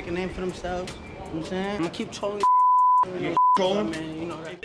a name for themselves. You know what I'm saying? I'm gonna keep trolling. You trolling? Man, you know that.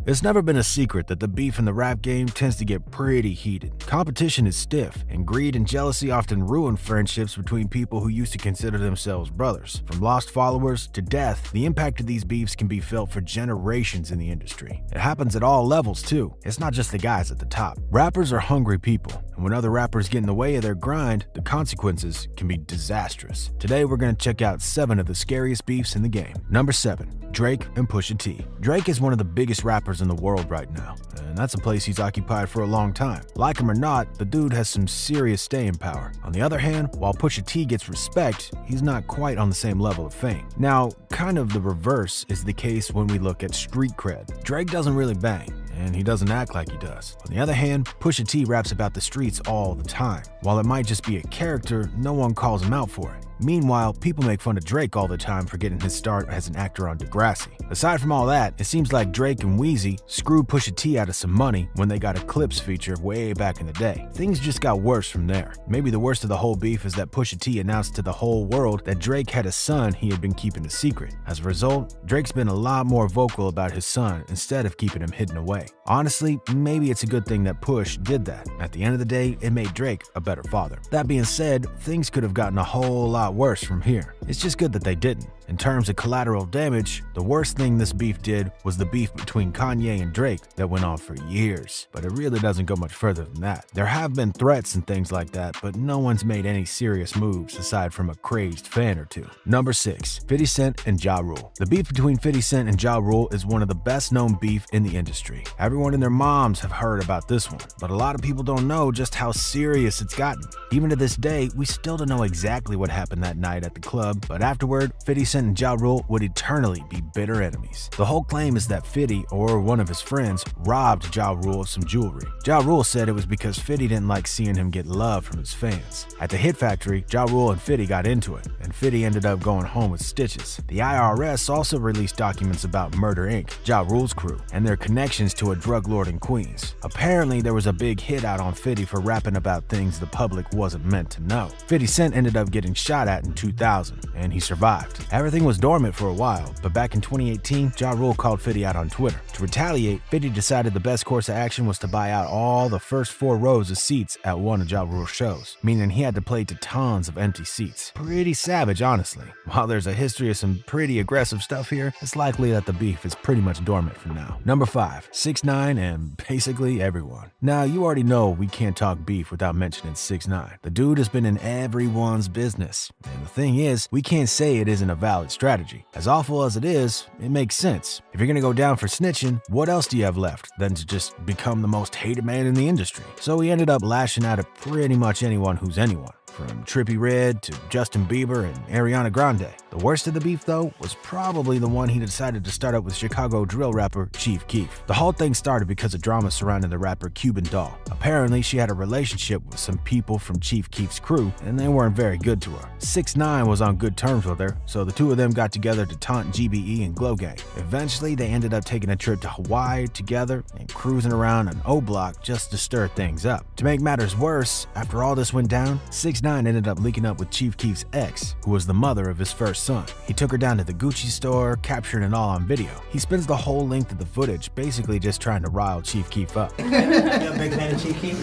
It's never been a secret that the beef in the rap game tends to get pretty heated. Competition is stiff, and greed and jealousy often ruin friendships between people who used to consider themselves brothers. From lost followers to death, the impact of these beefs can be felt for generations in the industry. It happens at all levels too. It's not just the guys at the top. Rappers are hungry people, and when other rappers get in the way of their grind, the consequences can be disastrous. Today we're going to check out 7 of the scariest beefs in the game. Number 7. Drake and Pusha T. Drake is one of the biggest rappers in the world right now, and that's a place he's occupied for a long time. Like him or not, the dude has some serious staying power. On the other hand, while Pusha T gets respect, he's not quite on the same level of fame. Now, kind of the reverse is the case when we look at street cred. Drake doesn't really bang, and he doesn't act like he does. On the other hand, Pusha T raps about the streets all the time. While it might just be a character, no one calls him out for it. Meanwhile, people make fun of Drake all the time for getting his start as an actor on Degrassi. Aside from all that, it seems like Drake and Weezy screwed Pusha T out of some money when they got a Clips feature way back in the day. Things just got worse from there. Maybe the worst of the whole beef is that Pusha T announced to the whole world that Drake had a son he had been keeping a secret. As a result, Drake's been a lot more vocal about his son instead of keeping him hidden away. Honestly, maybe it's a good thing that Push did that. At the end of the day, it made Drake a better father. That being said, things could have gotten a whole lot worse from here. It's just good that they didn't. In terms of collateral damage, the worst thing this beef did was the beef between Kanye and Drake that went on for years, but it really doesn't go much further than that. There have been threats and things like that, but no one's made any serious moves aside from a crazed fan or two. Number 6. 50 Cent and Ja Rule. The beef between 50 Cent and Ja Rule is one of the best known beef in the industry. Everyone and their moms have heard about this one, but a lot of people don't know just how serious it's gotten. Even to this day, we still don't know exactly what happened that night at the club, but afterward, 50 Cent and Ja Rule would eternally be bitter enemies. The whole claim is that 50, or one of his friends, robbed Ja Rule of some jewelry. Ja Rule said it was because 50 didn't like seeing him get love from his fans. At the Hit Factory, Ja Rule and 50 got into it, and 50 ended up going home with stitches. The IRS also released documents about Murder Inc., Ja Rule's crew, and their connections to a drug lord in Queens. Apparently, there was a big hit out on 50 for rapping about things the public wasn't meant to know. 50 Cent ended up getting shot at in 2000, and he survived. Everything was dormant for a while, but back in 2018, Ja Rule called 50 out on Twitter. To retaliate, 50 decided the best course of action was to buy out all the first 4 rows of seats at one of Ja Rule's shows, meaning he had to play to tons of empty seats. Pretty savage, honestly. While there's a history of some pretty aggressive stuff here, it's likely that the beef is pretty much dormant for now. Number 5. 6ix9ine and basically everyone. Now, you already know we can't talk beef without mentioning 6ix9ine. The dude has been in everyone's business, and the thing is, we can't say it isn't a valid strategy. As awful as it is, it makes sense. If you're gonna go down for snitching, what else do you have left than to just become the most hated man in the industry? So he ended up lashing out at pretty much anyone who's anyone, from Trippie Redd to Justin Bieber and Ariana Grande. The worst of the beef, though, was probably the one he decided to start up with Chicago drill rapper Chief Keef. The whole thing started because of drama surrounding the rapper Cuban Doll. Apparently, she had a relationship with some people from Chief Keef's crew, and they weren't very good to her. 6ix9ine was on good terms with her, so the two of them got together to taunt GBE and Glow Gang. Eventually, they ended up taking a trip to Hawaii together and cruising around an O Block just to stir things up. To make matters worse, after all this went down, 6ix9ine ended up linking up with Chief Keef's ex, who was the mother of his first son. He took her down to the Gucci store, capturing it all on video. He spends the whole length of the footage basically just trying to rile Chief Keef up. You a big fan of Chief Keef?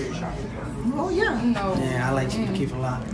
Oh yeah. No. Yeah, I like Chief Keef a lot.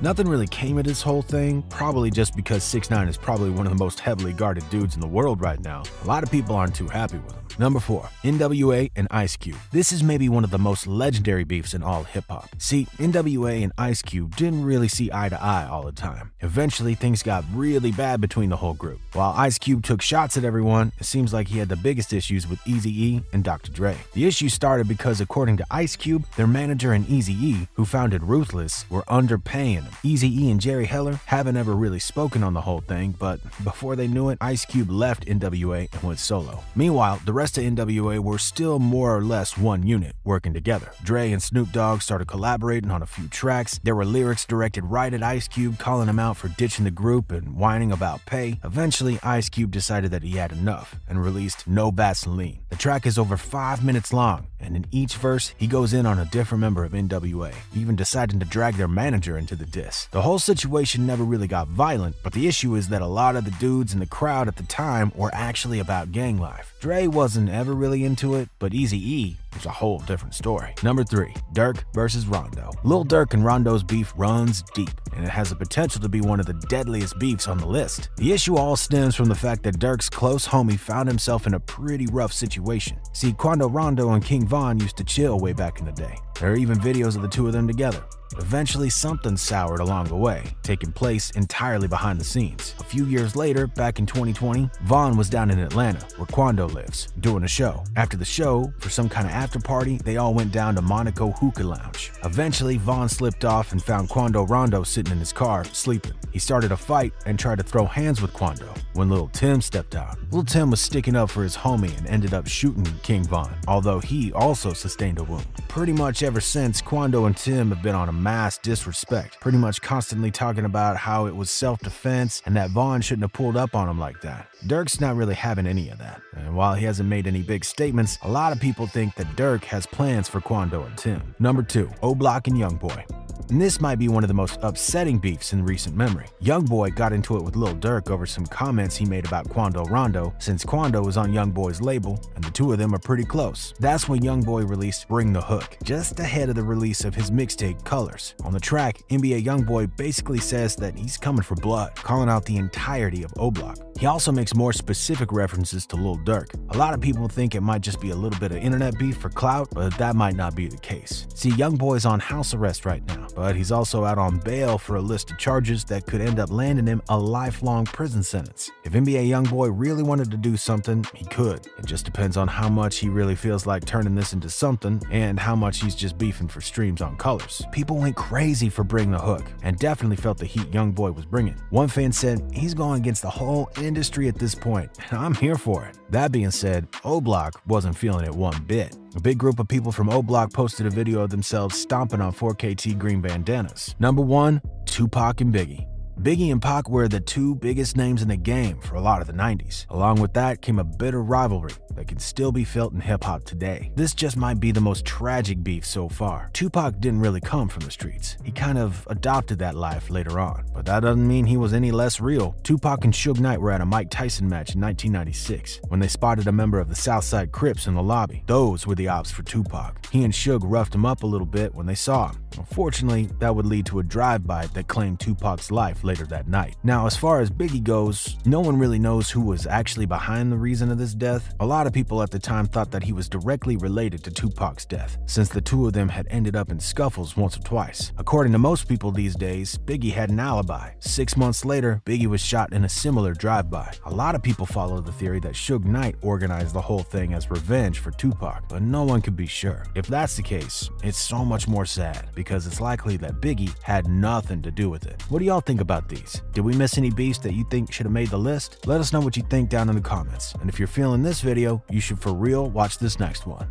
Nothing really came of this whole thing, probably just because 6ix9ine is probably one of the most heavily guarded dudes in the world right now. A lot of people aren't too happy with him. Number 4. NWA and Ice Cube. This is maybe one of the most legendary beefs in all hip-hop. See, NWA and Ice Cube didn't really see eye to eye all the time. Eventually, things got really bad between the whole group. While Ice Cube took shots at everyone, it seems like he had the biggest issues with Eazy-E and Dr. Dre. The issue started because, according to Ice Cube, their manager and Eazy-E, who founded Ruthless, were underpaying him. Eazy-E and Jerry Heller haven't ever really spoken on the whole thing, but before they knew it, Ice Cube left NWA and went solo. Meanwhile, the rest of NWA were still more or less one unit, working together. Dre and Snoop Dogg started collaborating on a few tracks. There were lyrics directed right at Ice Cube, calling him out for ditching the group and whining about pay. Eventually, Ice Cube decided that he had enough and released No Vaseline. The track is over 5 minutes long and in each verse, he goes in on a different member of NWA, even deciding to drag their manager into the diss. The whole situation never really got violent, but the issue is that a lot of the dudes in the crowd at the time were actually about gang life. Dre wasn't ever really into it, but Eazy-E was a whole different story. Number 3, Durk versus Rondo. Lil Durk and Rondo's beef runs deep, and it has the potential to be one of the deadliest beefs on the list. The issue all stems from the fact that Durk's close homie found himself in a pretty rough situation. See, Quando Rondo and King Von used to chill way back in the day. There are even videos of the two of them together. Eventually, something soured along the way, taking place entirely behind the scenes. A few years later, back in 2020, Von was down in Atlanta, where Quando lives, doing a show. After the show, for some kind of after party, they all went down to Monaco Hookah Lounge. Eventually, Von slipped off and found Quando Rondo sitting in his car, sleeping. He started a fight and tried to throw hands with Quando when Lil Tim stepped out. Lil Tim was sticking up for his homie and ended up shooting King Von, although he also sustained a wound. Pretty much ever since, Quando and Tim have been on a mass disrespect, pretty much constantly talking about how it was self-defense and that Von shouldn't have pulled up on him like that. Durk's not really having any of that, and while he hasn't made any big statements, a lot of people think that Durk has plans for Quando and Tim. Number 2, O-Block and Youngboy. And this might be one of the most upsetting beefs in recent memory. Youngboy got into it with Lil Durk over some comments he made about Quando Rondo, since Quando was on Youngboy's label and the two of them are pretty close. That's when Youngboy released Bring the Hook, just ahead of the release of his mixtape Colors. On the track, NBA Youngboy basically says that he's coming for blood, calling out the entirety of O-Block. He also makes more specific references to Lil Durk. A lot of people think it might just be a little bit of internet beef for clout, but that might not be the case. See, Youngboy's on house arrest right now, but he's also out on bail for a list of charges that could end up landing him a lifelong prison sentence. If NBA Youngboy really wanted to do something, he could. It just depends on how much he really feels like turning this into something and how much he's just beefing for streams on Colors. People went crazy for Bring the Hook and definitely felt the heat Youngboy was bringing. One fan said, he's going against the whole industry at this point, and I'm here for it. That being said, O-Block wasn't feeling it one bit. A big group of people from O-Block posted a video of themselves stomping on 4KT green bandanas. Number 1, Tupac and Biggie. Biggie and Pac were the two biggest names in the game for a lot of the 90s. Along with that came a bitter rivalry that can still be felt in hip-hop today. This just might be the most tragic beef so far. Tupac didn't really come from the streets. He kind of adopted that life later on, but that doesn't mean he was any less real. Tupac and Suge Knight were at a Mike Tyson match in 1996 when they spotted a member of the Southside Crips in the lobby. Those were the ops for Tupac. He and Suge roughed him up a little bit when they saw him. Unfortunately, that would lead to a drive-by that claimed Tupac's life later that night. Now, as far as Biggie goes, no one really knows who was actually behind the reason of this death. A lot of people at the time thought that he was directly related to Tupac's death, since the two of them had ended up in scuffles once or twice. According to most people these days, Biggie had an alibi. 6 months later, Biggie was shot in a similar drive-by. A lot of people follow the theory that Suge Knight organized the whole thing as revenge for Tupac, but no one can be sure. If that's the case, it's so much more sad, because it's likely that Biggie had nothing to do with it. What do y'all think about these? Did we miss any beefs that you think should have made the list? Let us know what you think down in the comments. And if you're feeling this video, you should for real watch this next one.